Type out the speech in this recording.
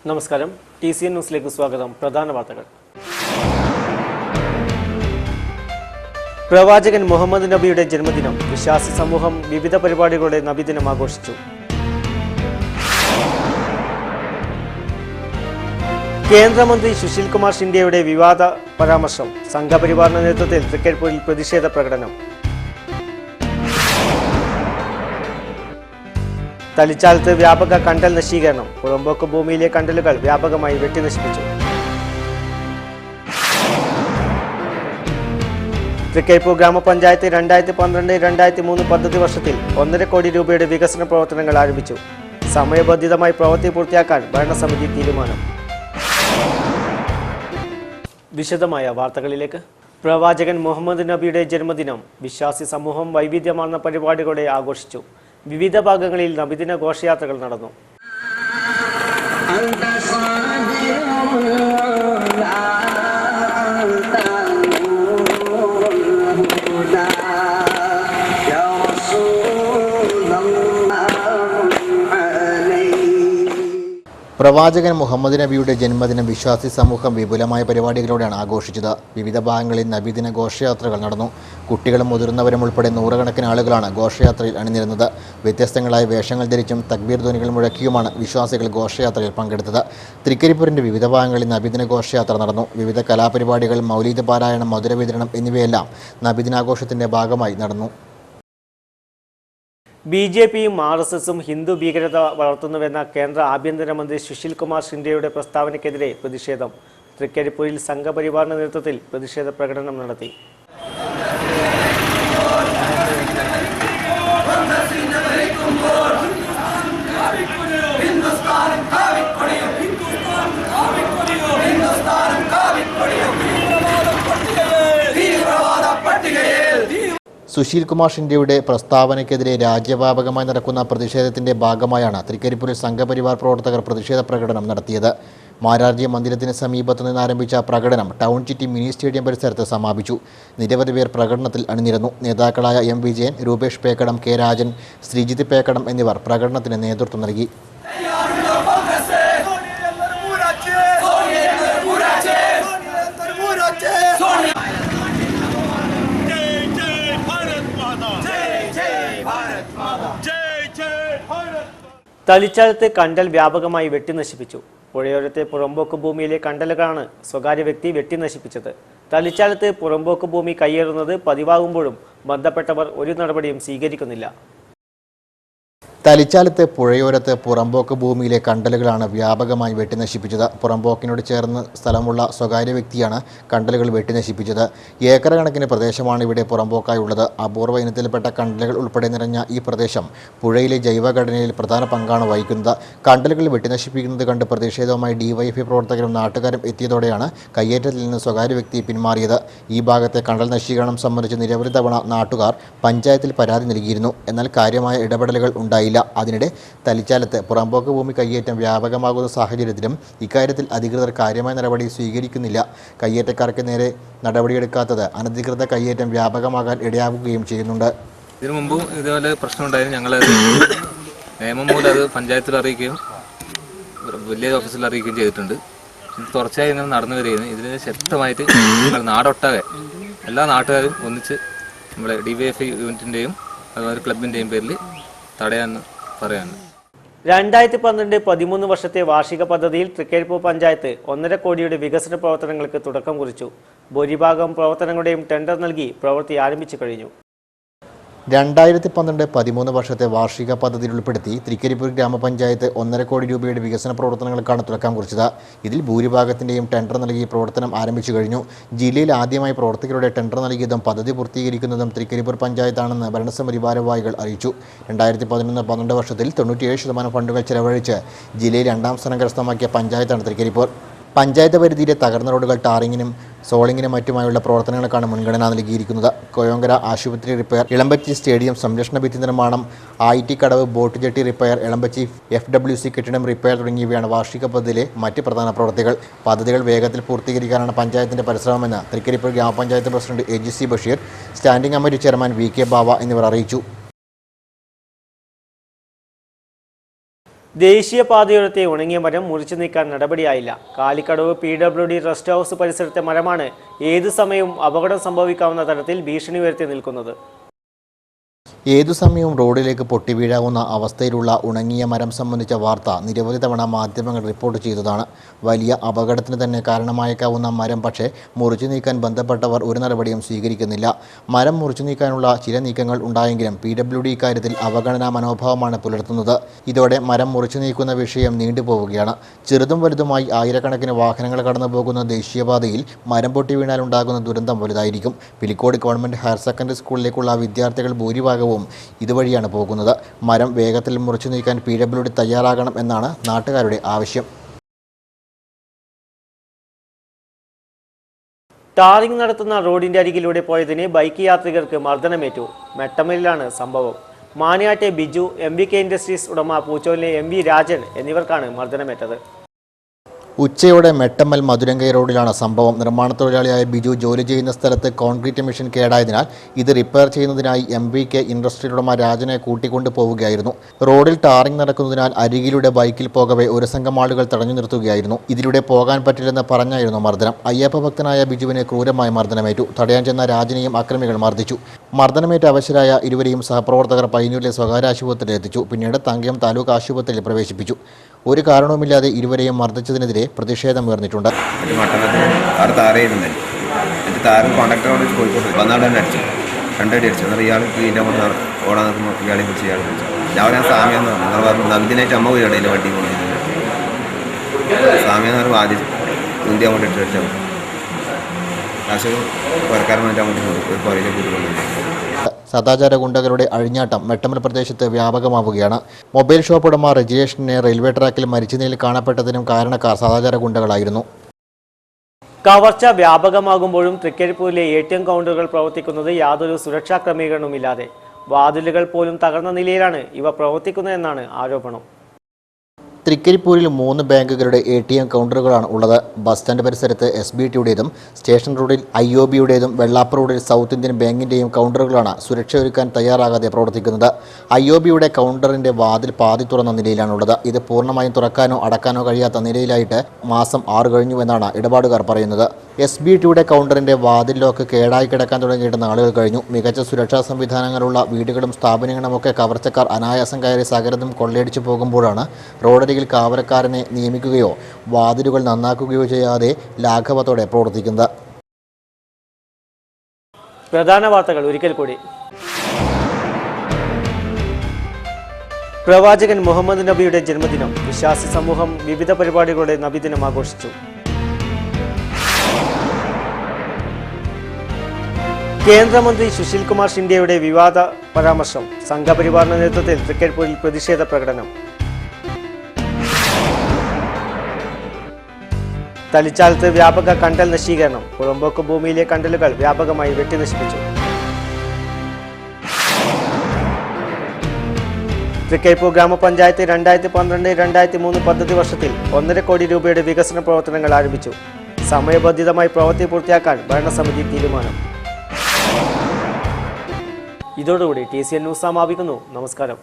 നമസ്കാരം. TCN ന്യൂസിലേക്ക് സ്വാഗതം. പ്രധാന വാർത്തകൾ. പ്രവാചകൻ മുഹമ്മദ് നബിയുടെ ജന്മദിനം. വിശ്വാസി സമൂഹം വിവിധ പരിപാടികളോടെ നബിദിനം ആഘോഷിച്ചു. കേന്ദ്രമന്ത്രി സുശീൽ കുമാർ ഷിൻഡെയുടെ വിവാദ പരാമർശം. സംഘപരിവാറിന്റെ നേതൃത്വത്തിൽ തൃക്കരിപ്പൂരിൽ പ്രതിഷേധ പ്രകടനം. തളിച്ചാലത്ത് വ്യാപക കണ്ടൽ നശീകരണം. പുറമ്പോക്ക് ഭൂമിയിലെ കണ്ടലുകൾ വ്യാപകമായി വെട്ടിനശിപ്പിച്ചു. തൃക്കരിപ്പൂർ ഗ്രാമപഞ്ചായത്ത് 2012-2003 പദ്ധതി വർഷത്തിൽ 1.5 കോടി രൂപയുടെ വികസന പ്രവർത്തനങ്ങൾ ആരംഭിച്ചു. സമയബന്ധിതമായി പ്രവൃത്തി പൂർത്തിയാക്കാൻ ഭരണസമിതി തീരുമാനം. വിശദമായ വാർത്തകളിലേക്ക്. പ്രവാചകൻ മുഹമ്മദ് നബിയുടെ ജന്മദിനം വിശ്വാസി സമൂഹം വൈവിധ്യമാർന്ന പരിപാടികളോടെ ആഘോഷിച്ചു. വിവിധ ഭാഗങ്ങളിൽ നബിദിന ഘോഷയാത്രകൾ നടന്നു. പ്രവാചകൻ മുഹമ്മദ് നബിയുടെ ജന്മദിനം വിശ്വാസി സമൂഹം വിപുലമായ പരിപാടികളോടെയാണ് ആഘോഷിച്ചത്. വിവിധ ഭാഗങ്ങളിൽ നബിദിന ഘോഷയാത്രകൾ നടന്നു. കുട്ടികളും മുതിർന്നവരും ഉൾപ്പെടെ നൂറുകണക്കിന് ആളുകളാണ് ഘോഷയാത്രയിൽ അണിനിരുന്നത്. വ്യത്യസ്തങ്ങളായ വേഷങ്ങൾ ധരിച്ചും തക്ബീർ ധ്വനികൾ മുഴക്കിയുമാണ് വിശ്വാസികൾ ഘോഷയാത്രയിൽ പങ്കെടുത്തത്. തൃക്കരിപ്പൂരിൻ്റെ വിവിധ ഭാഗങ്ങളിൽ നബിദിന ഘോഷയാത്ര നടന്നു. വിവിധ കലാപരിപാടികൾ, മൗലീദ് പാരായണം, മധുര വിതരണം എന്നിവയെല്ലാം നബിദിനാഘോഷത്തിൻ്റെ ഭാഗമായി നടന്നു. BJPയും RSSും ഹിന്ദു ഭീകരത വളർത്തുന്നുവെന്ന കേന്ദ്ര ആഭ്യന്തരമന്ത്രി സുശീൽ കുമാർ ഷിൻഡെയുടെ പ്രസ്താവനയ്ക്കെതിരെ പ്രതിഷേധം. തൃക്കരിപ്പൂരിൽ സംഘപരിവാറിന്റെ നേതൃത്വത്തിൽ പ്രതിഷേധ പ്രകടനം നടത്തി. സുശീൽ കുമാർ ഷിൻഡെയുടെ പ്രസ്താവനയ്ക്കെതിരെ രാജ്യവ്യാപകമായി നടക്കുന്ന പ്രതിഷേധത്തിൻ്റെ ഭാഗമായാണ് തൃക്കരിപ്പൂരിൽ സംഘപരിവാർ പ്രവർത്തകർ പ്രതിഷേധ പ്രകടനം നടത്തിയത്. മാരാർജി മന്ദിരത്തിന് സമീപത്തു നിന്ന് ആരംഭിച്ച പ്രകടനം ടൗൺ ചിറ്റി മിനി സ്റ്റേഡിയം പരിസരത്ത് സമാപിച്ചു. നിരവധി പേർ പ്രകടനത്തിൽ അണിനിരന്നു. നേതാക്കളായ M. വിജയൻ, രൂപേഷ് പേക്കടം, K. രാജൻ, ശ്രീജിത്ത് പേക്കടം എന്നിവർ പ്രകടനത്തിന് നേതൃത്വം നൽകി. തളിച്ചാലത്ത് കണ്ടൽ വ്യാപകമായി വെട്ടിനശിപ്പിച്ചു. പുഴയോരത്തെ പുറമ്പോക്ക് ഭൂമിയിലെ കണ്ടലുകളാണ് സ്വകാര്യ വ്യക്തി വെട്ടിനശിപ്പിച്ചത്. തളിച്ചാലത്ത് പുറമ്പോക്ക് ഭൂമി കയ്യേറുന്നത് പതിവാകുമ്പോഴും ബന്ധപ്പെട്ടവർ ഒരു നടപടിയും സ്വീകരിക്കുന്നില്ല. തളിച്ചാലത്ത് പുഴയോരത്ത് പുറമ്പോക്ക് ഭൂമിയിലെ കണ്ടലുകളാണ് വ്യാപകമായി വെട്ടിനശിപ്പിച്ചത്. പുറമ്പോക്കിനോട് ചേർന്ന് സ്ഥലമുള്ള സ്വകാര്യ വ്യക്തിയാണ് കണ്ടലുകൾ വെട്ടിനശിപ്പിച്ചത്. ഏക്കർ കണക്കിന് പ്രദേശമാണ് ഇവിടെ പുറമ്പോക്കായുള്ളത്. അപൂർവ ഇനത്തിൽപ്പെട്ട കണ്ടലുകൾ ഉൾപ്പെടെ നിറഞ്ഞ ഈ പ്രദേശം പുഴയിലെ ജൈവഘടനയിൽ പ്രധാന പങ്കാണ് വഹിക്കുന്നത്. കണ്ടലുകൾ വെട്ടിനശിപ്പിക്കുന്നത് കണ്ട് പ്രതിഷേധവുമായി DYFI പ്രവർത്തകരും നാട്ടുകാരും എത്തിയതോടെയാണ് കയ്യേറ്റത്തിൽ നിന്ന് സ്വകാര്യ വ്യക്തി പിന്മാറിയത്. ഈ ഭാഗത്തെ കണ്ടൽ നശീകരണം സംബന്ധിച്ച് നിരവധി തവണ നാട്ടുകാർ പഞ്ചായത്തിൽ പരാതി നൽകിയിരുന്നു. എന്നാൽ കാര്യമായ ഇടപെടലുകൾ ഉണ്ടായില്ല. അതിനിടെ തളിച്ചാലത്ത് പുറമ്പോക്ക് ഭൂമി കയ്യേറ്റം വ്യാപകമാകുന്ന സാഹചര്യത്തിലും ഇക്കാര്യത്തിൽ അധികൃതർ കാര്യമായ നടപടി സ്വീകരിക്കുന്നില്ല. കയ്യേറ്റക്കാർക്ക് നേരെ നടപടിയെടുക്കാത്തത് അനധികൃത കയ്യേറ്റം വ്യാപകമാകാൻ ഇടയാവുകയും ചെയ്യുന്നുണ്ട്. ഇതിനു മുമ്പും ഇതുപോലെ പ്രശ്നമുണ്ടായിരുന്നു. ഞങ്ങൾ നിയമം മൂലം അത് പഞ്ചായത്തിൽ അറിയിക്കുകയും വില്ലേജ് ഓഫീസിൽ അറിയിക്കുകയും ചെയ്തിട്ടുണ്ട്. ഇത് തുടർച്ചയായി ഇങ്ങനെ നടന്നു വരികയാണ്. ഇതിന് ശക്തമായിട്ട് ഞങ്ങൾ നാടൊട്ടാകെ എല്ലാ നാട്ടുകാരും ഒന്നിച്ച് നമ്മുടെ DYFI യൂണിറ്റിൻ്റെയും അതുപോലെ ക്ലബിൻ്റെയും പേരിൽ തടയാന്ന് പറയാൻ. 2012-13 വർഷത്തെ വാർഷിക പദ്ധതിയിൽ തൃക്കരിപ്പൂർ പഞ്ചായത്ത് 1.5 കോടിയുടെ വികസന പ്രവർത്തനങ്ങൾക്ക് തുടക്കം കുറിച്ചു. ഭൂരിഭാഗം പ്രവർത്തനങ്ങളുടെയും ടെൻഡർ നൽകി പ്രവൃത്തി ആരംഭിച്ചു കഴിഞ്ഞു. 2012-13 വർഷത്തെ വാർഷിക പദ്ധതിയിൽ ഉൾപ്പെടുത്തി തൃക്കരിപ്പൂർ ഗ്രാമപഞ്ചായത്ത് 1.5 കോടി രൂപയുടെ വികസന പ്രവർത്തനങ്ങൾക്കാണ് തുടക്കം കുറിച്ചത്. ഇതിൽ ഭൂരിഭാഗത്തിൻ്റെയും ടെൻഡർ നൽകി പ്രവർത്തനം ആരംഭിച്ചു കഴിഞ്ഞു. ജില്ലയിൽ ആദ്യമായി പ്രവർത്തകരുടെ ടെൻഡർ നൽകിയതും പദ്ധതി പൂർത്തീകരിക്കുന്നതും തൃക്കരിപ്പൂർ പഞ്ചായത്താണെന്ന് ഭരണസമിതി ഭാരവാഹികൾ അറിയിച്ചു. 2011-12 വർഷത്തിൽ 97% ഫണ്ടുകൾ ചെലവഴിച്ച് ജില്ലയിൽ 2ാം സ്ഥാനം കരസ്ഥമാക്കിയ പഞ്ചായത്താണ് തൃക്കരിപ്പൂർ. പഞ്ചായത്ത് പരിധിയിലെ തകർന്ന റോഡുകൾ ടാറിങ്ങിനും സോളിങ്ങിനും മറ്റുമായുള്ള പ്രവർത്തനങ്ങൾക്കാണ് മുൻഗണന നൽകിയിരിക്കുന്നത്. കൊയോങ്കര ആശുപത്രി റിപ്പയർ, ഇളമ്പച്ചി സ്റ്റേഡിയം സംരക്ഷണ ഭിത്തി നിർമ്മാണം, IT Kadavu boat jetty repair, Elambachi FWC കെട്ടിടം റിപ്പയർ തുടങ്ങിയവയാണ് വാർഷിക പദ്ധതിയിലെ മറ്റ് പ്രധാന പ്രവൃത്തികൾ. പദ്ധതികൾ വേഗത്തിൽ പൂർത്തീകരിക്കാനാണ് പഞ്ചായത്തിന്റെ പരിശ്രമമെന്ന് തൃക്കരിപ്പൂർ ഗ്രാമപഞ്ചായത്ത് president AGC Basheer, standing committee chairman VK ബാവ എന്നിവർ അറിയിച്ചു. ദേശീയപാതയോരത്തെ ഉണങ്ങിയ മരം മുറിച്ചു നീക്കാൻ നടപടിയായില്ല. കാലിക്കടവ് PWD റെസ്റ്റ് ഹൗസ് പരിസരത്തെ മരമാണ് ഏതു സമയവും അപകടം സംഭവിക്കാവുന്ന തരത്തിൽ ഭീഷണി ഉയർത്തി നിൽക്കുന്നത്. ഏതു സമയവും റോഡിലേക്ക് പൊട്ടിവീഴാവുന്ന അവസ്ഥയിലുള്ള ഉണങ്ങിയ മരം സംബന്ധിച്ച വാർത്ത നിരവധി തവണ മാധ്യമങ്ങൾ റിപ്പോർട്ട് ചെയ്തതാണ്. വലിയ അപകടത്തിന് തന്നെ കാരണമായേക്കാവുന്ന മരം പക്ഷേ മുറിച്ചു നീക്കാൻ ബന്ധപ്പെട്ടവർ ഒരു നടപടിയും സ്വീകരിക്കുന്നില്ല. മരം മുറിച്ചു നീക്കാനുള്ള ചില നീക്കങ്ങൾ ഉണ്ടായെങ്കിലും PWD ഇക്കാര്യത്തിൽ അവഗണനാ മനോഭാവമാണ് പുലർത്തുന്നത്. ഇതോടെ മരം മുറിച്ചു നീക്കുന്ന വിഷയം നീണ്ടുപോവുകയാണ്. ചെറുതും വലുതുമായി ആയിരക്കണക്കിന് വാഹനങ്ങൾ കടന്നു പോകുന്ന ദേശീയപാതയിൽ മരം പൊട്ടി വീണാൽ ഉണ്ടാകുന്ന ദുരന്തം വലുതായിരിക്കും. പിലിക്കോട് ഗവൺമെൻറ് ഹയർ സെക്കൻഡറി സ്കൂളിലേക്കുള്ള വിദ്യാർത്ഥികൾ ഭൂരിഭാഗവും ഇതുവഴിയാണ് പോകുന്നത്. മരം വേഗത്തിൽ മുറിച്ചു നീക്കാൻ PWD തയ്യാറാകണം എന്നാണ് നാട്ടുകാരുടെ ആവശ്യം. ടാറിംഗ് നടത്തുന്ന റോഡിന്റെ അരികിലൂടെ പോയതിന് ബൈക്ക് യാത്രികർക്ക് മർദ്ദനമേറ്റു. മെട്ടമലിലാണ് സംഭവം. മാനിയാട്ടെ ബിജു, MVK ഇൻഡസ്ട്രീസ് ഉടമ പൂച്ചോലിലെ MV രാജൻ എന്നിവർക്കാണ് മർദ്ദനമേറ്റത്. ഉച്ചയോടെ മെട്ടമ്മൽ മധുരങ്കൈ റോഡിലാണ് സംഭവം. നിർമ്മാണ തൊഴിലാളിയായ ബിജു ജോലി ചെയ്യുന്ന സ്ഥലത്ത് കോൺക്രീറ്റ് മെഷീൻ കേടായതിനാൽ ഇത് റിപ്പയർ ചെയ്യുന്നതിനായി MVK ഇൻഡസ്ട്രി ഉടമ രാജനെ കൂട്ടിക്കൊണ്ടു പോവുകയായിരുന്നു. റോഡിൽ ടാറിംഗ് നടക്കുന്നതിനാൽ അരികിലൂടെ ബൈക്കിൽ പോകവെ ഒരു സംഘം ആളുകൾ തടഞ്ഞു നിർത്തുകയായിരുന്നു. ഇതിലൂടെ പോകാൻ പറ്റില്ലെന്ന് പറഞ്ഞായിരുന്നു മർദ്ദനം. അയ്യപ്പ ഭക്തനായ ബിജുവിന് ക്രൂരമായ മർദ്ദനമേറ്റു. തടയാൻ ചെന്ന രാജനെയും അക്രമികൾ മർദ്ദിച്ചു. മർദ്ദനമേറ്റ അവശരായ ഇരുവരെയും സഹപ്രവർത്തകർ പയ്യന്നൂരിലെ സ്വകാര്യ ആശുപത്രിയിൽ എത്തിച്ചു. പിന്നീട് തങ്കയം താലൂക്ക് ആശുപത്രിയിൽ പ്രവേശിപ്പിച്ചു. ഒരു കാരണവുമില്ലാതെ ഇരുവരെയും മർദ്ദിച്ചതിനെതിരെ പ്രതിഷേധം ഉയർന്നിട്ടുണ്ട്. താരം കോൺട്രാക്ടറോട് കോഴിക്കോട് വന്നാടെ അടിച്ചു, രണ്ടടി അടിച്ചു. എന്നാൽ ഇയാൾ ഇതിൻ്റെ ഓടാൻ നിൽക്കുമ്പോൾ ഇയാളെ പിടിച്ച് ഇയാൾ പിടിച്ചു. ഞാൻ സാമ്യെന്ന് പറഞ്ഞു. നിങ്ങൾ പറഞ്ഞു നന്ദിനായിട്ട് അമ്മ പോയി ഇടയിൽ വണ്ടി കൊണ്ടിരുന്നത് സാമ്യെന്ന് പറഞ്ഞാൽ ആദ്യം ഇന്ത്യ അങ്ങോട്ട് ഇട്ട് അടിച്ചാൽ കാശ് പുറക്കാരൻ വേണ്ടി അങ്ങോട്ട് ഒരു പുറയിലേക്ക് കൊണ്ടുപോയി. സദാചാര ഗുണ്ടകളുടെ അഴിഞ്ഞാട്ടം മെട്ടമ്മൽ പ്രദേശത്ത് വ്യാപകമാവുകയാണ്. മൊബൈൽ ഷോപ്പ് ഉടമ രജിയേഷിനെ റെയിൽവേ ട്രാക്കിൽ മരിച്ച നിലയിൽ കാണപ്പെട്ടതിനും കാരണക്കാർ സദാചാര ഗുണ്ടകളായിരുന്നു. കവർച്ച വ്യാപകമാകുമ്പോഴും തൃക്കരിപ്പൂരിലെ ATM കൗണ്ടറുകൾ പ്രവർത്തിക്കുന്നത് യാതൊരു സുരക്ഷാ ക്രമീകരണവുമില്ലാതെ. വാതിലുകൾ പോലും തകർന്ന നിലയിലാണ് ഇവ പ്രവർത്തിക്കുന്നതെന്നാണ് ആരോപണം. തൃക്കരിപ്പൂരിൽ 3 ബാങ്കുകളുടെ ATM കൗണ്ടറുകളാണ് ഉള്ളത്. ബസ് സ്റ്റാൻഡ് പരിസരത്ത് SBTയുടേതും സ്റ്റേഷൻ റോഡിൽ IOBയുടേതും വെള്ളാപ്പുറ റോഡിൽ സൗത്ത് ഇന്ത്യൻ ബാങ്കിൻ്റെയും കൗണ്ടറുകളാണ് സുരക്ഷയൊരുക്കാൻ തയ്യാറാകാതെ പ്രവർത്തിക്കുന്നത്. IOBയുടെ കൗണ്ടറിൻ്റെ വാതിൽ പാതി തുറന്ന നിലയിലാണുള്ളത്. ഇത് പൂർണ്ണമായും തുറക്കാനോ അടക്കാനോ കഴിയാത്ത നിലയിലായിട്ട് മാസം 6 കഴിഞ്ഞുവെന്നാണ് ഇടപാടുകാർ പറയുന്നത്. SBTയുടെ കൗണ്ടറിൻ്റെ വാതിൽ ലോക്ക് കേടായി കിടക്കാൻ തുടങ്ങിയിട്ട് നാളുകൾ കഴിഞ്ഞു. മികച്ച സുരക്ഷാ സംവിധാനങ്ങളുള്ള വീടുകളും സ്ഥാപനങ്ങളുമൊക്കെ കവർച്ചക്കാർ അനായാസം കയറി സകലതും കൊള്ളയടിച്ചു പോകുമ്പോഴാണ് റോഡരികിൽ കാവലക്കാരനെ നിയമിക്കുകയോ വാതിലുകൾ നന്നാക്കുകയോ ചെയ്യാതെ ലാഘവത്തോടെ പ്രവർത്തിക്കുന്നത്. പ്രധാന വാർത്തകൾ ഒരിക്കൽ കൂടി. പ്രവാചകൻ മുഹമ്മദ് നബിയുടെ ജന്മദിനം. വിശ്വാസി സമൂഹം വിവിധ പരിപാടികളുടെ നബിദിനം ആഘോഷിച്ചു. കേന്ദ്രമന്ത്രി സുശീൽ കുമാർ ഷിൻഡെയുടെ വിവാദ പരാമർശം. സംഘപരിവാറിന്റെ നേതൃത്വത്തിൽ തൃക്കരിപ്പൂരിൽ പ്രതിഷേധ പ്രകടനം. തളിച്ചാലത്ത് വ്യാപക കണ്ടൽ നശീകരണം. പുറമ്പോക്ക് ഭൂമിയിലെ കണ്ടലുകൾ വ്യാപകമായി വെട്ടിനശിപ്പിച്ചു. തൃക്കരിപ്പൂർ ഗ്രാമപഞ്ചായത്ത് 2012-2003 പദ്ധതി വർഷത്തിൽ 1.5 കോടി രൂപയുടെ വികസന പ്രവർത്തനങ്ങൾ ആരംഭിച്ചു. സമയബന്ധിതമായി പ്രവൃത്തി പൂർത്തിയാക്കാൻ ഭരണസമിതി തീരുമാനം. ഇതോടുകൂടി TCN ന്യൂസ് സമാപിക്കുന്നു. നമസ്കാരം.